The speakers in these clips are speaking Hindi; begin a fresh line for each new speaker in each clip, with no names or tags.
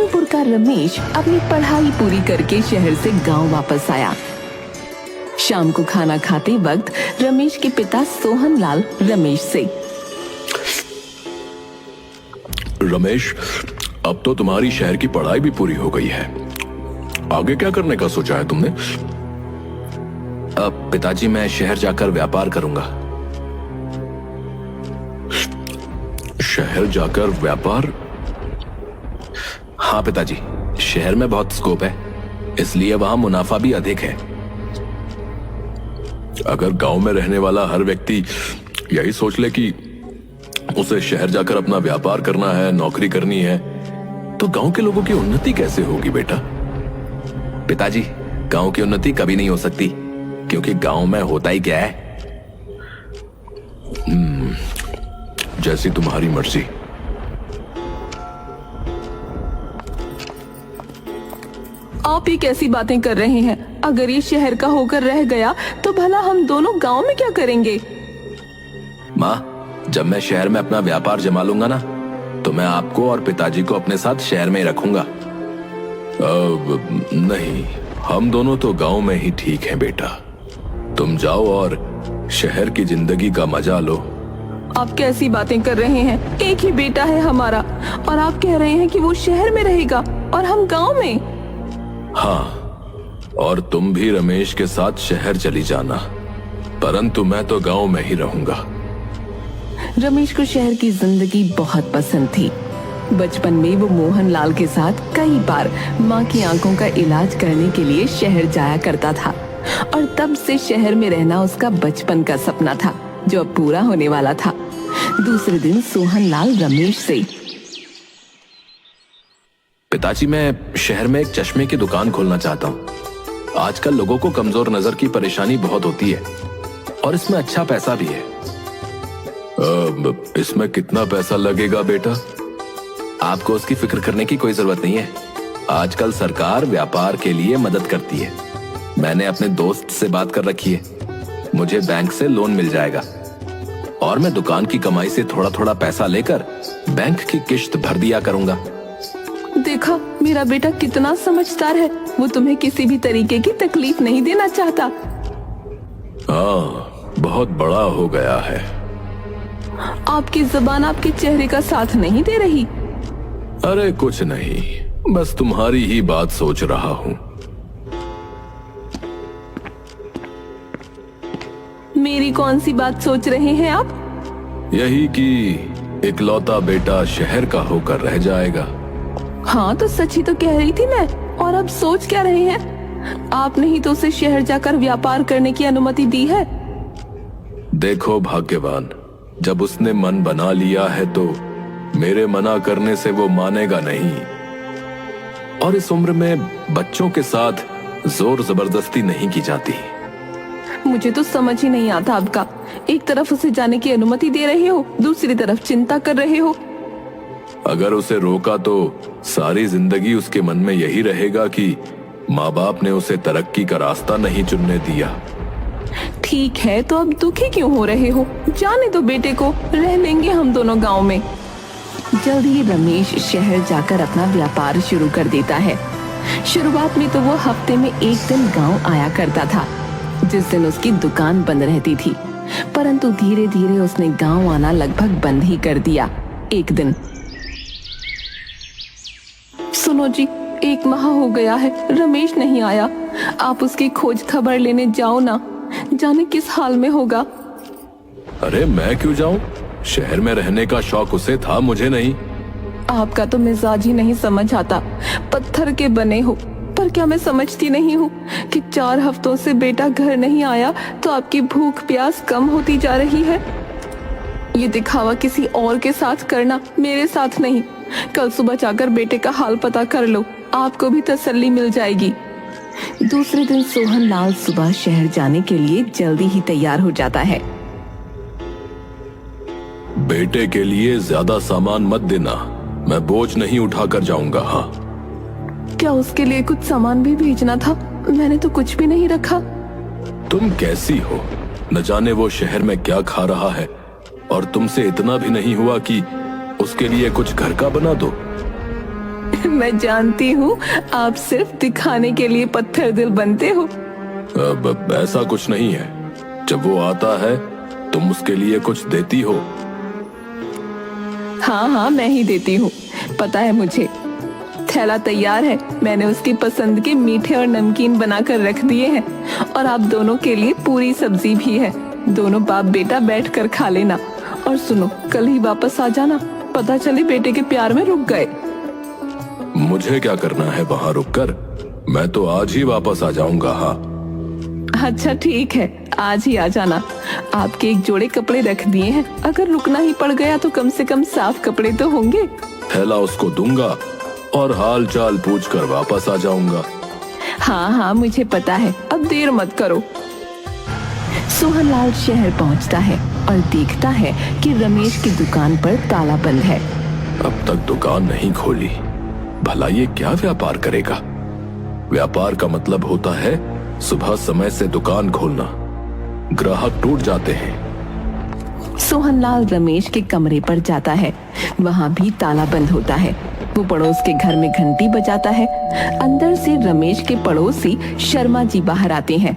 कानपुर का रमेश अपनी पढ़ाई पूरी करके शहर से गांव वापस आया। शाम को खाना खाते वक्त रमेश के पिता सोहन लाल रमेश से,
रमेश, अब तो तुम्हारी शहर की पढ़ाई भी पूरी हो गई है, आगे क्या करने का सोचा है तुमने?
अब पिताजी, मैं शहर जाकर व्यापार करूंगा।
शहर जाकर व्यापार?
हाँ पिताजी, शहर में बहुत स्कोप है, इसलिए वहां मुनाफा भी अधिक है।
अगर गांव में रहने वाला हर व्यक्ति यही सोच ले कि उसे शहर जाकर अपना व्यापार करना है, नौकरी करनी है, तो गांव के लोगों की उन्नति कैसे होगी बेटा?
पिताजी, गांव की उन्नति कभी नहीं हो सकती, क्योंकि गांव में होता ही क्या है।
जैसी तुम्हारी मर्जी।
आप ये कैसी बातें कर रहे हैं? अगर ये शहर का होकर रह गया तो भला हम दोनों गांव में क्या करेंगे?
माँ, जब मैं शहर में अपना व्यापार जमा लूंगा ना, तो मैं आपको और पिताजी को अपने साथ शहर में ही रखूंगा।
नहीं, हम दोनों तो गांव में ही ठीक हैं बेटा। तुम जाओ और शहर की जिंदगी का मजा लो।
आप कैसी बातें कर रहे हैं? एक ही बेटा है हमारा और आप कह रहे हैं कि वो शहर में रहेगा और हम गांव में।
हाँ, और तुम भी रमेश के साथ शहर चली जाना, परंतु मैं तो गांव में ही रहूंगा।
रमेश को शहर की जिंदगी बहुत पसंद थी। बचपन में वो मोहन लाल के साथ कई बार माँ की आंखों का इलाज करने के लिए शहर जाया करता था और तब से शहर में रहना उसका बचपन का सपना था, जो अब पूरा होने वाला था। दूसरे दिन सोहन लाल रमेश से,
पिताजी, मैं शहर में एक चश्मे की दुकान खोलना चाहता हूँ। आजकल लोगों को कमजोर नजर की परेशानी बहुत होती है और इसमें अच्छा पैसा भी है।
इसमें कितना पैसा लगेगा बेटा?
आपको उसकी फिक्र करने की कोई जरूरत नहीं है। आजकल सरकार व्यापार के लिए मदद करती है। मैंने अपने दोस्त से बात कर रखी है, मुझे बैंक से लोन मिल जाएगा और मैं दुकान की कमाई से थोड़ा थोड़ा पैसा लेकर बैंक की किश्त भर दिया करूंगा।
देखा, मेरा बेटा कितना समझदार है। वो तुम्हें किसी भी तरीके की तकलीफ नहीं देना चाहता।
हाँ, बहुत बड़ा हो गया है।
आपकी जुबान आपके चेहरे का साथ नहीं दे रही।
अरे कुछ नहीं, बस तुम्हारी ही बात सोच रहा हूँ।
मेरी कौन सी बात सोच रहे हैं आप?
यही कि इकलौता बेटा शहर का होकर रह जाएगा।
हाँ, तो सच ही तो कह रही थी मैं। और अब सोच क्या रहे हैं? आपने ही तो उसे शहर जाकर व्यापार करने की अनुमति दी है।
देखो भाग्यवान, जब उसने मन बना लिया है तो मेरे मना करने से वो मानेगा नहीं। और इस उम्र में बच्चों के साथ जोर जबरदस्ती नहीं की जाती।
मुझे तो समझ ही नहीं आता आपका। एक तरफ उसे जाने की अनुमति दे रहे हो, दूसरी तरफ चिंता कर रहे हो।
अगर उसे रोका तो सारी जिंदगी उसके मन में यही रहेगा कि माँ बाप ने उसे तरक्की का रास्ता नहीं चुनने दिया।
ठीक है, तो अब दुखी क्यों हो रहे हो? जाने दो बेटे को, रह लेंगे हम दोनों गांव में। जल्द ही रमेश शहर जाकर अपना व्यापार शुरू कर देता है। शुरुआत में तो वो हफ्ते में एक दिन गांव आया करता था, जिस दिन उसकी दुकान बंद रहती थी, परंतु धीरे धीरे उसने गांव आना लगभग बंद ही कर दिया। एक दिन, सुनो जी, 1 माह हो गया है, रमेश नहीं आया। आप उसकी खोज खबर लेने जाओ ना, जाने किस हाल में होगा।
अरे मैं क्यों जाऊं? शहर में रहने का शौक उसे था, मुझे नहीं।
आपका तो मिजाज ही नहीं समझ आता। पत्थर के बने हो। पर क्या मैं समझती नहीं हूँ कि 4 हफ्तों से बेटा घर नहीं आया तो आपकी भूख प्यास कम होती जा रही है। ये दिखावा किसी और के साथ करना, मेरे साथ नहीं। कल सुबह जाकर बेटे का हाल पता कर लो, आपको भी तसल्ली मिल जाएगी। दूसरे दिन सोहन लाल सुबह शहर जाने के लिए जल्दी ही तैयार हो जाता है।
बेटे के लिए ज्यादा सामान मत देना, मैं बोझ नहीं उठाकर जाऊंगा। हाँ,
क्या उसके लिए कुछ सामान भी भेजना था? मैंने तो कुछ भी नहीं रखा।
तुम कैसी हो? न जाने वो शहर में क्या खा रहा है और तुमसे इतना भी नहीं हुआ कि उसके लिए कुछ घर का बना दो।
मैं जानती हूँ आप सिर्फ दिखाने के लिए पत्थर दिल बनते हो।
अब ऐसा कुछ नहीं है। जब वो आता है तुम उसके लिए कुछ देती हो।
हाँ हाँ, मैं ही देती हूँ, पता है मुझे। थैला तैयार है, मैंने उसकी पसंद के मीठे और नमकीन बनाकर रख दिए हैं, और आप दोनों के लिए पूरी सब्जी भी है। दोनों बाप बेटा बैठकर खा लेना। और सुनो, कल ही वापस आ जाना, पता चले बेटे के प्यार में रुक गए।
मुझे क्या करना है वहाँ रुककर? मैं तो आज ही वापस आ जाऊंगा। हाँ
अच्छा ठीक है, आज ही आ जाना। आपके एक जोड़े कपड़े रख दिए हैं, अगर रुकना ही पड़ गया तो कम से कम साफ कपड़े तो होंगे।
थैला उसको दूंगा और हाल चाल पूछ कर वापस आ जाऊंगा।
हाँ हाँ, मुझे पता है, अब देर मत करो। सोहनलाल शहर पहुंचता है और देखता है कि रमेश की दुकान पर ताला बंद है।
अब तक दुकान नहीं खोली, भला ये क्या व्यापार करेगा? व्यापार का मतलब होता है सुबह समय से दुकान खोलना, ग्राहक टूट जाते हैं।
सोहनलाल रमेश के कमरे पर जाता है, वहाँ भी ताला बंद होता है। वो पड़ोस के घर में घंटी बजाता है। अंदर से रमेश के पड़ोसी शर्मा जी बाहर आते हैं।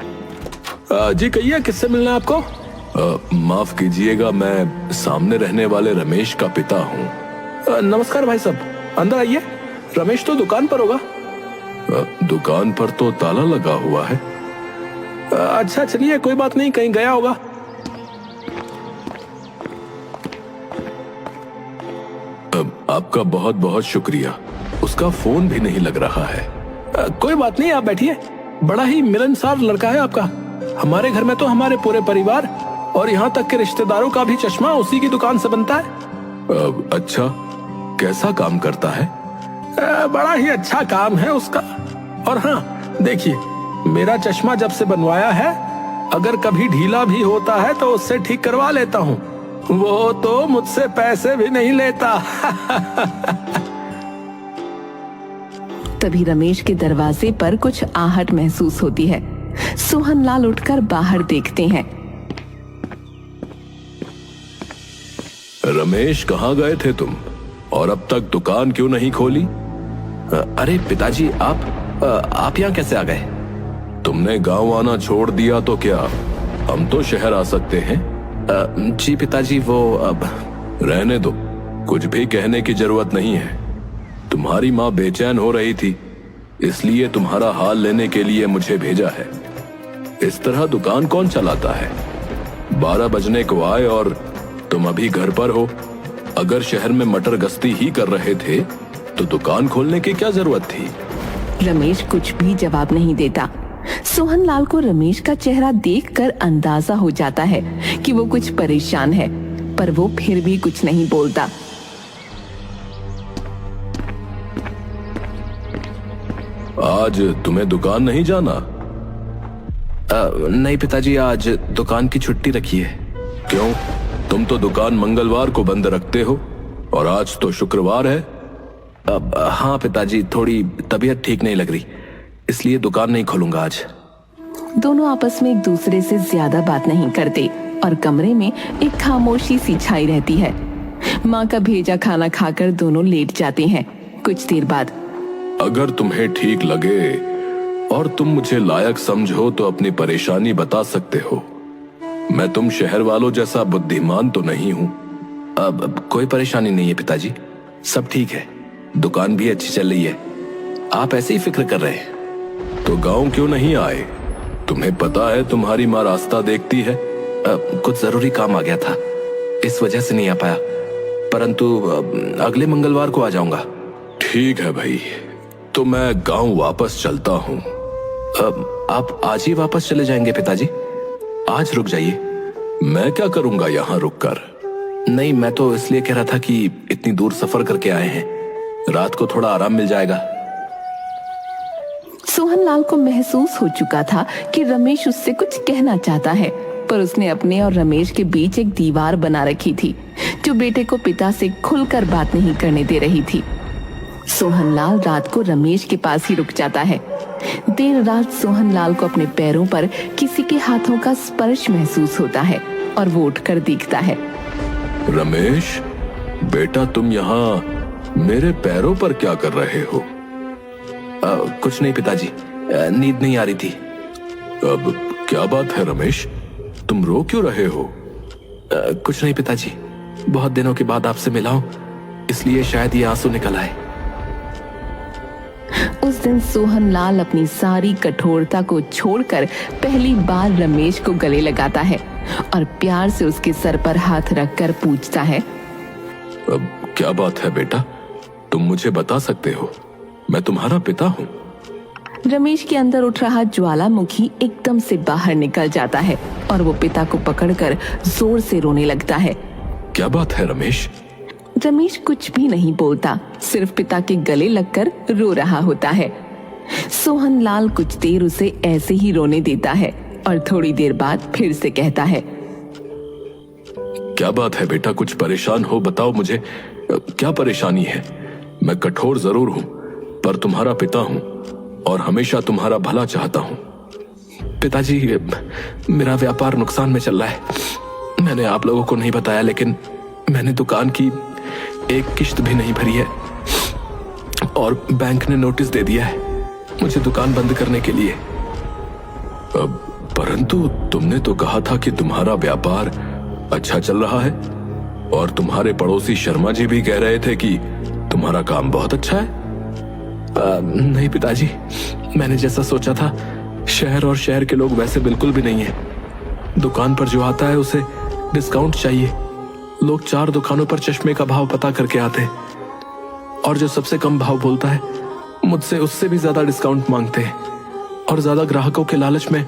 जी कहिए, किससे मिलना है आपको? माफ कीजिएगा, मैं सामने रहने वाले रमेश का पिता हूँ।
नमस्कार भाई साहब, अंदर आइए। रमेश तो दुकान पर होगा।
दुकान पर तो ताला लगा हुआ है।
अच्छा चलिए, कोई बात नहीं, कहीं गया होगा।
आपका बहुत बहुत शुक्रिया। उसका फोन भी नहीं लग रहा है।
कोई बात नहीं, आप बैठिए। बड़ा ही मिलनसार लड़का है आपका। हमारे घर में तो हमारे पूरे परिवार और यहाँ तक के रिश्तेदारों का भी चश्मा उसी की दुकान से बनता है।
अच्छा, कैसा काम करता है?
बड़ा ही अच्छा काम है उसका। और हाँ देखिए, मेरा चश्मा जब से बनवाया है, अगर कभी ढीला भी होता है तो उससे ठीक करवा लेता हूँ। वो तो मुझसे पैसे भी नहीं लेता।
तभी रमेश के दरवाजे पर कुछ आहट महसूस होती है। सोहनलाल उठकर बाहर देखते हैं।
रमेश, कहाँ गए थे तुम? और अब तक दुकान क्यों नहीं खोली?
अरे पिताजी, आप यहाँ कैसे आ गए?
तुमने गांव आना छोड़ दिया तो क्या हम तो शहर आ सकते हैं?
जी पिताजी, वो अब
रहने दो, कुछ भी कहने की जरूरत नहीं है। तुम्हारी माँ बेचैन हो रही थी, इसलिए तुम्हारा हाल लेने के लिए मुझे भेजा है। इस तरह दुकान कौन चलाता है? 12 बजने को आए और तुम अभी घर पर हो। अगर शहर में मटर गश्ती ही कर रहे थे तो दुकान खोलने की क्या जरूरत थी?
रमेश कुछ भी जवाब नहीं देता। सोहनलाल को रमेश का चेहरा देखकर अंदाजा हो जाता है कि वो कुछ परेशान है, पर वो फिर भी कुछ नहीं बोलता।
आज तुम्हें दुकान नहीं जाना?
नहीं पिताजी, आज दुकान की छुट्टी रखी है।
क्यों? तुम तो दुकान मंगलवार को बंद रखते हो और आज तो शुक्रवार है।
हाँ पिताजी, थोड़ी तबीयत ठीक नहीं लग रही, इसलिए दुकान नहीं खोलूंगा आज।
दोनों आपस में एक दूसरे से ज्यादा बात नहीं करते और कमरे में एक खामोशी सी छाई रहती है। माँ का भेजा खाना खाकर दोनों लेट जाते हैं। कुछ देर बाद,
अगर तुम्हें ठीक लगे और तुम मुझे लायक समझो तो अपनी परेशानी बता सकते हो। मैं तुम शहर वालों जैसा बुद्धिमान तो नहीं हूँ।
अब कोई परेशानी नहीं है पिताजी, सब ठीक है, दुकान भी अच्छी चल रही है। आप ऐसे ही फिक्र कर रहे हैं।
तो गांव क्यों नहीं आए? तुम्हें पता है तुम्हारी माँ रास्ता देखती है।
कुछ जरूरी काम आ गया था, इस वजह से नहीं आ पाया, परंतु अगले मंगलवार को आ जाऊंगा।
ठीक है भाई, तो मैं गांव वापस चलता हूँ।
आप आज ही वापस चले जाएंगे पिताजी? आज रुक जाइए।
मैं क्या करूंगा यहाँ रुककर?
नहीं, मैं तो इसलिए कह रहा था कि इतनी दूर सफर करके आए हैं, रात को थोड़ा आराम मिल जाएगा।
सोहनलाल को महसूस हो चुका था कि रमेश उससे कुछ कहना चाहता है, पर उसने अपने और रमेश के बीच एक दीवार बना रखी थी जो बेटे को पिता से खुलकर बात नहीं करने दे रही थी। सोहनलाल रात को रमेश के पास ही रुक जाता है। देर रात सोहनलाल को अपने पैरों पर किसी के हाथों का स्पर्श महसूस होता है और वो उठकर देखता है।
रमेश बेटा, तुम यहाँ मेरे पैरों पर क्या कर रहे हो?
कुछ नहीं पिताजी, नींद नहीं आ रही थी।
अब क्या बात है रमेश, तुम रो क्यों रहे हो?
कुछ नहीं पिताजी, बहुत दिनों के बाद आपसे मिला हूं, इसलिए शायद ये आंसू निकल आए।
उस दिन सोहनलाल अपनी सारी कठोरता को छोड़कर पहली बार रमेश को गले लगाता है और प्यार से उसके सर पर हाथ रखकर पूछता है,
अब क्या बात है बेटा, तुम मुझे बता सकते हो, मैं तुम्हारा पिता हूँ।
रमेश के अंदर उठ रहा ज्वालामुखी एकदम से बाहर निकल जाता है और वो पिता को पकड़कर जोर से रोने लगता है।
क्या बात है रमेश?
रमेश कुछ भी नहीं बोलता, सिर्फ पिता के गले लगकर रो रहा होता है। सोहनलाल कुछ देर उसे ऐसे ही रोने देता है और थोड़ी देर बाद फिर से कहता है,
क्या बात है बेटा, कुछ परेशान हो? बताओ मुझे, क्या परेशानी है? मैं कठोर जरूर हूं, पर तुम्हारा पिता हूं और हमेशा तुम्हारा भला चाहता हूं।
पिताजी, मेरा व्यापार नुकसान में चल रहा है। मैंने आप लोगों को नहीं बताया, लेकिन मैंने दुकान की एक किश्त भी नहीं भरी है और बैंक ने नोटिस दे दिया है मुझे दुकान बंद करने के लिए।
परंतु तुमने तो कहा था कि तुम्हारा व्यापार अच्छा चल रहा है और तुम्हारे पड़ोसी शर्मा जी भी कह रहे थे कि तुम्हारा काम बहुत अच्छा है।
नहीं पिताजी, मैंने जैसा सोचा था, शहर और शहर के लोग वैसे बिल्कुल भी नहीं है। दुकान पर जो आता है उसे डिस्काउंट चाहिए। लोग 4 दुकानों पर चश्मे का भाव पता करके आते हैं और जो सबसे कम भाव बोलता है मुझसे उससे भी ज्यादा डिस्काउंट मांगते हैं। और ज्यादा ग्राहकों के लालच में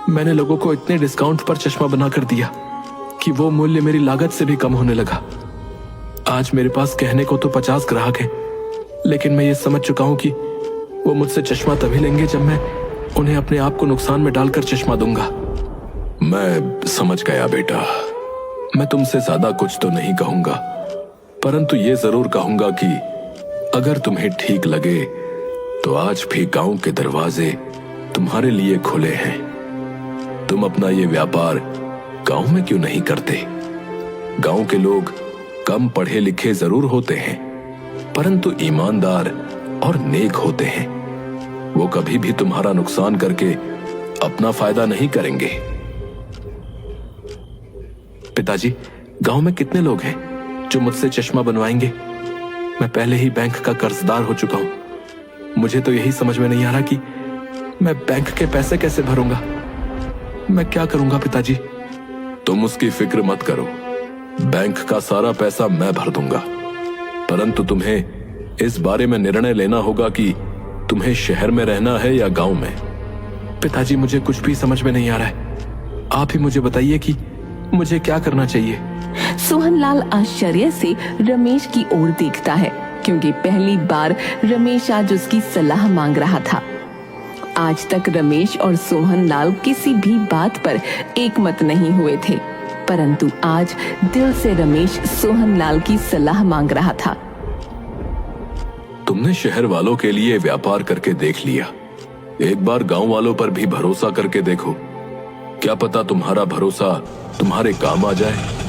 मैंने लोगों को इतने डिस्काउंट पर चश्मा बना कर दिया कि वो मूल्य मेरी लागत से भी कम होने लगा। आज मेरे पास कहने को तो 50 ग्राहक हैं, लेकिन मैं ये समझ चुका हूं कि वो मुझसे चश्मा तभी लेंगे जब मैं उन्हें अपने आप को नुकसान में डालकर चश्मा दूंगा।
मैं समझ गया बेटा, मैं तुमसे ज्यादा कुछ तो नहीं कहूंगा, परंतु ये जरूर कहूंगा कि अगर तुम्हें ठीक लगे तो आज भी गांव के दरवाजे तुम्हारे लिए खुले हैं। तुम अपना ये व्यापार गांव में क्यों नहीं करते? गांव के लोग कम पढ़े लिखे जरूर होते हैं, परंतु ईमानदार और नेक होते हैं। वो कभी भी तुम्हारा नुकसान करके अपना फायदा नहीं करेंगे।
पिताजी, गांव में कितने लोग हैं जो मुझसे चश्मा बनवाएंगे? मैं पहले ही बैंक का कर्जदार हो चुका हूं। मुझे तो यही समझ में नहीं आ रहा कि मैं बैंक के पैसे कैसे भरूंगा। मैं क्या करूंगा पिताजी?
तुम उसकी फिक्र मत करो, बैंक का सारा पैसा मैं भर दूंगा। परंतु तुम्हें इस बारे में निर्णय लेना होगा कि तुम्हें शहर में रहना है या गांव में।
पिताजी, मुझे कुछ भी समझ में नहीं आ रहा है। आप ही मुझे बताइए कि मुझे क्या करना चाहिए।
सोहनलाल आश्चर्य से रमेश की ओर देखता है, क्योंकि पहली बार रमेश आज उसकी सलाह मांग रहा था। आज तक रमेश और सोहनलाल किसी भी बात पर एक मत नहीं हुए थे, परंतु आज दिल से रमेश सोहनलाल की सलाह मांग रहा था।
तुमने शहर वालों के लिए व्यापार करके देख लिया, एक बार गांव वालों पर भी भरोसा करके देखो। क्या पता तुम्हारा भरोसा तुम्हारे काम आ जाए।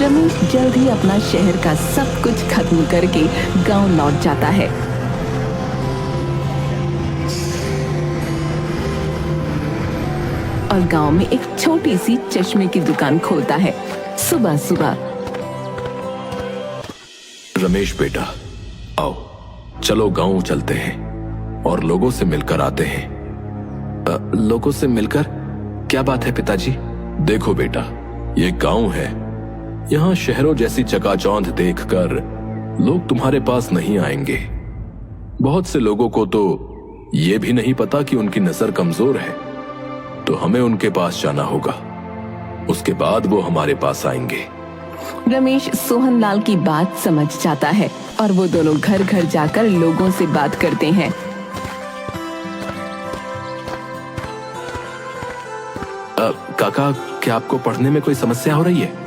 रमेश जल्द ही अपना शहर का सब कुछ खत्म करके गांव लौट जाता है। और गांव में एक छोटी सी चश्मे की दुकान खोलता है। सुबह सुबह,
रमेश बेटा, आओ चलो गांव चलते हैं और लोगों से मिलकर आते हैं।
लोगों से मिलकर? क्या बात है पिताजी?
देखो बेटा, ये गांव है, यहाँ शहरों जैसी चकाचौंध देखकर लोग तुम्हारे पास नहीं आएंगे। बहुत से लोगों को तो ये भी नहीं पता कि उनकी नजर कमजोर है, तो हमें उनके पास जाना होगा, उसके बाद वो हमारे पास आएंगे।
रमेश सोहनलाल की बात समझ जाता है और वो दोनों घर घर जाकर लोगों से बात करते हैं।
काका, क्या आपको पढ़ने में कोई समस्या हो रही है?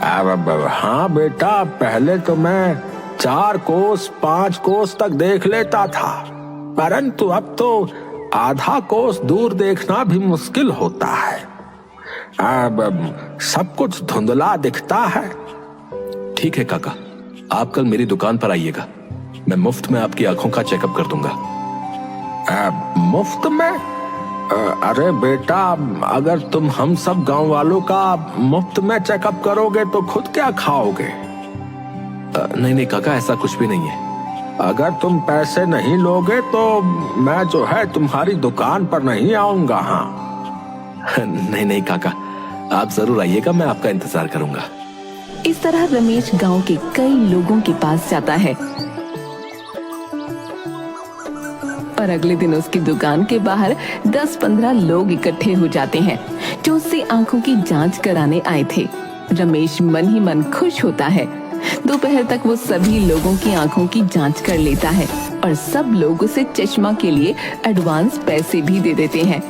हाँ बेटा, पहले तो मैं 4 कोस 5 कोस तक देख लेता था, परंतु अब तो आधा कोस दूर देखना भी मुश्किल होता है। सब कुछ धुंधला दिखता है।
ठीक है काका, आप कल मेरी दुकान पर आइएगा, मैं मुफ्त में आपकी आंखों का चेकअप कर दूंगा।
मुफ्त में? अरे बेटा, अगर तुम हम सब गांव वालों का मुफ्त में चेकअप करोगे तो खुद क्या खाओगे?
नहीं काका, ऐसा कुछ भी नहीं है।
अगर तुम पैसे नहीं लोगे तो मैं जो है तुम्हारी दुकान पर नहीं आऊंगा। हाँ
नहीं काका, आप जरूर आइएगा, मैं आपका इंतजार करूंगा।
इस तरह रमेश गांव के कई लोगों के पास जाता है और अगले दिन उसकी दुकान के बाहर 10-15 लोग इकट्ठे हो जाते हैं जो उससे आंखों की जांच कराने आए थे। रमेश मन ही मन खुश होता है। दोपहर तक वो सभी लोगों की आंखों की जांच कर लेता है और सब लोग उसे चश्मा के लिए एडवांस पैसे भी दे देते हैं।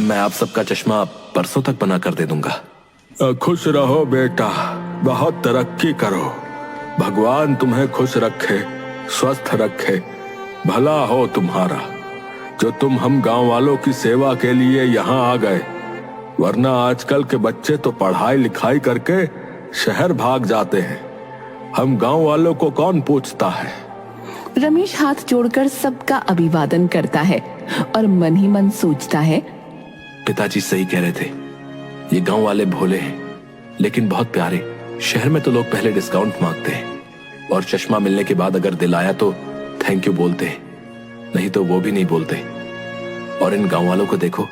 मैं आप सबका चश्मा परसों तक बना कर दे दूंगा।
खुश रहो बेटा, बहुत तरक्की करो, भगवान तुम्हें खुश रखे, स्वस्थ रखे, भला हो तुम्हारा जो तुम हम गांव वालों की सेवा के लिए यहाँ आ गए, वरना आजकल के बच्चे तो पढ़ाई लिखाई करके शहर भाग जाते हैं, हम गांव वालों को कौन पूछता है।
रमेश हाथ जोड़कर सबका अभिवादन करता है और मन ही मन सोचता है,
पिताजी सही कह रहे थे, ये गांव वाले भोले हैं लेकिन बहुत प्यारे। शहर में तो लोग पहले डिस्काउंट मांगते हैं और चश्मा मिलने के बाद अगर दिल आया तो थैंक यू बोलते हैं, नहीं तो वो भी नहीं बोलते। और इन गांव वालों को देखो,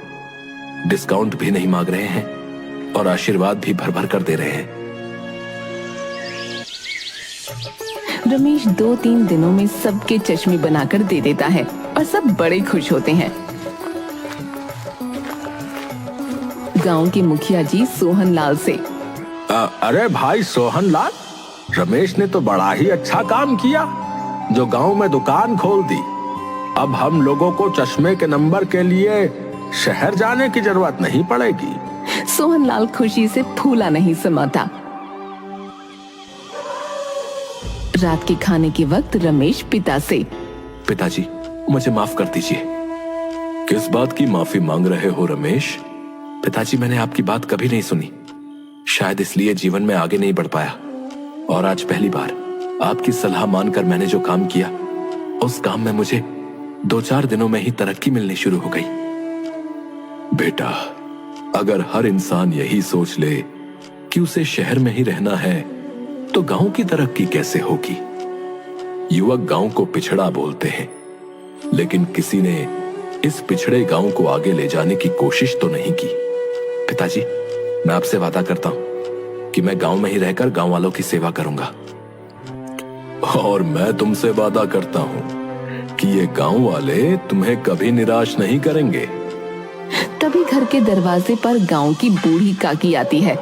डिस्काउंट भी नहीं मांग रहे हैं और आशीर्वाद भी भर भर कर दे रहे हैं।
रमेश 2-3 दिनों में सबके चश्मे बनाकर दे देता है और सब बड़े खुश होते हैं। गांव के मुखिया जी सोहन लाल से,
अरे भाई सोहन लाल, रमेश ने तो बड़ा ही अच्छा काम किया जो गांव में दुकान खोल दी। अब हम लोगों को चश्मे के नंबर के लिए शहर जाने की जरूरत नहीं पड़ेगी।
सोहन लाल खुशी से फूला नहीं समाता। रात के खाने के वक्त रमेश पिता से,
पिताजी मुझे माफ कर दीजिए।
किस बात की माफी मांग रहे हो रमेश?
पिताजी, मैंने आपकी बात कभी नहीं सुनी, शायद इसलिए जीवन में आगे नहीं बढ़ पाया। और आज पहली बार आपकी सलाह मानकर मैंने जो काम किया, उस काम में मुझे 2-4 दिनों में ही तरक्की मिलनी शुरू हो गई।
बेटा, अगर हर इंसान यही सोच ले कि उसे शहर में ही रहना है तो गांव की तरक्की कैसे होगी? युवक गांव को पिछड़ा बोलते हैं, लेकिन किसी ने इस पिछड़े गांव को आगे ले जाने की कोशिश तो नहीं की।
पिताजी, मैं आपसे वादा करता हूं कि मैं गांव में ही रहकर गांव वालों की सेवा करूंगा।
और मैं तुमसे वादा करता हूं कि ये गांव वाले तुम्हें कभी निराश नहीं करेंगे।
तभी घर के दरवाजे पर गांव की बूढ़ी काकी आती है।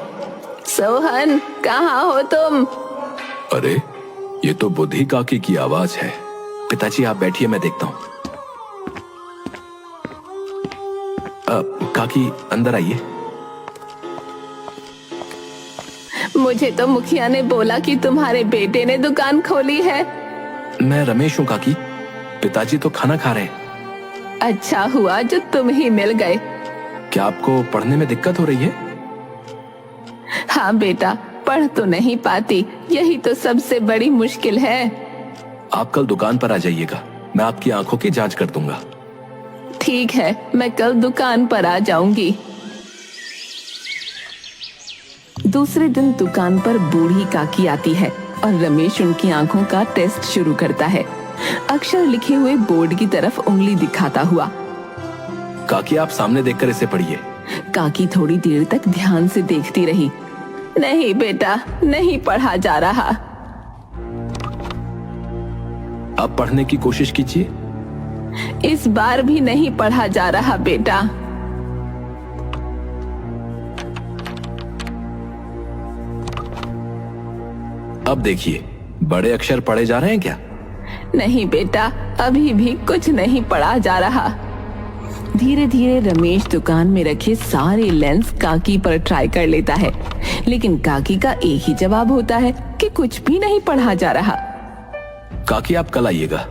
सोहन, कहाँ हो तुम?
अरे, ये तो बुद्धि काकी की आवाज है।
पिताजी आप बैठिए, मैं देखता हूं। काकी अंदर आइए।
मुझे तो मुखिया ने बोला कि तुम्हारे बेटे ने दुकान खोली है।
मैं रमेश हूँ काकी, पिताजी तो खाना खा रहे हैं।
अच्छा हुआ जो तुम ही मिल गए।
क्या आपको पढ़ने में दिक्कत हो रही है?
हाँ बेटा, पढ़ तो नहीं पाती, यही तो सबसे बड़ी मुश्किल है।
आप कल दुकान पर आ जाइएगा, मैं आपकी आंखों की जांच कर दूंगा।
ठीक है, मैं कल दुकान पर आ जाऊंगी। दूसरे दिन दुकान पर बूढ़ी काकी आती है और रमेश उनकी आंखों का टेस्ट शुरू करता है, अक्षर लिखे हुए बोर्ड की तरफ उंगली दिखाता हुआ।
काकी आप सामने देखकर इसे पढ़िए।
काकी थोड़ी देर तक ध्यान से देखती रही। नहीं बेटा, नहीं पढ़ा जा रहा।
आप पढ़ने की कोशिश कीजिए।
इस बार भी नहीं पढ़ा जा रहा बेटा।
अब देखिए, बड़े अक्षर पढ़े जा रहे हैं क्या?
नहीं बेटा, अभी भी कुछ नहीं पढ़ा जा रहा। धीरे धीरे रमेश दुकान में रखे सारे लेंस काकी पर ट्राई कर लेता है, लेकिन काकी का एक ही जवाब होता है कि कुछ भी नहीं पढ़ा जा रहा।
काकी आप कल आइएगा,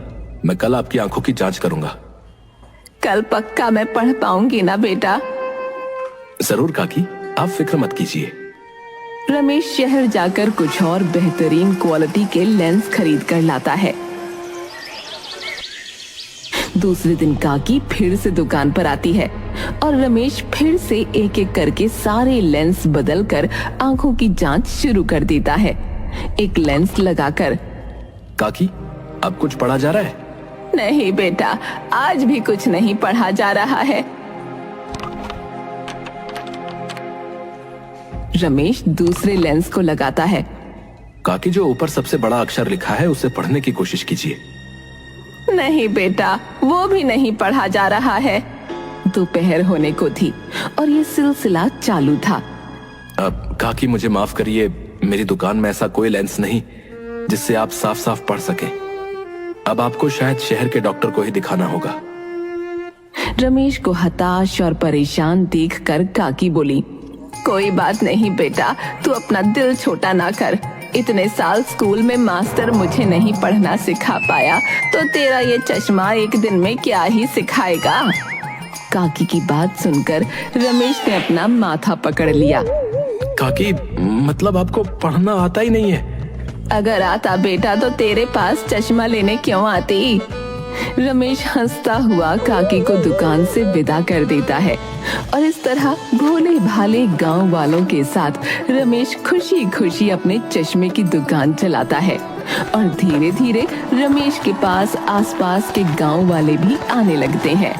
मैं कल आपकी आंखों की जांच करूंगा।
कल पक्का मैं पढ़ पाऊंगी ना बेटा?
जरूर काकी, आप फिक्र मत कीजिए।
रमेश शहर जाकर कुछ और बेहतरीन क्वालिटी के लेंस खरीद कर लाता है। दूसरे दिन काकी फिर से दुकान पर आती है और रमेश फिर से एक एक करके सारे लेंस बदलकर आंखों की जांच शुरू कर देता है। एक लेंस लगाकर,
काकी, अब कुछ पढ़ा जा रहा है?
नहीं बेटा, आज भी कुछ नहीं पढ़ा जा रहा है। रमेश दूसरे लेंस को लगाता है।
काकी, जो ऊपर सबसे बड़ा अक्षर लिखा है उसे पढ़ने की कोशिश कीजिए।
नहीं बेटा, वो भी नहीं पढ़ा जा रहा है। दोपहर होने को थी और ये सिलसिला चालू था।
अब काकी, मुझे माफ करिए, मेरी दुकान में ऐसा कोई लेंस नहीं जिससे आप साफ साफ पढ़ सकें। अब आपको शायद शहर के डॉक्टर को ही दिखाना होगा।
रमेश को हताश और परेशान देखकर काकी बोली, कोई बात नहीं बेटा, तू अपना दिल छोटा ना कर। इतने साल स्कूल में मास्टर मुझे नहीं पढ़ना सिखा पाया, तो तेरा ये चश्मा एक दिन में क्या ही सिखाएगा। काकी की बात सुनकर रमेश ने अपना माथा पकड़ लिया।
काकी, मतलब आपको पढ़ना आता ही नहीं है?
अगर आता बेटा तो तेरे पास चश्मा लेने क्यों आती। रमेश हंसता हुआ काकी को दुकान से विदा कर देता है और इस तरह भोले भाले गांव वालों के साथ रमेश खुशी खुशी अपने चश्मे की दुकान चलाता है और धीरे धीरे रमेश के पास आसपास के गांव वाले भी आने लगते हैं।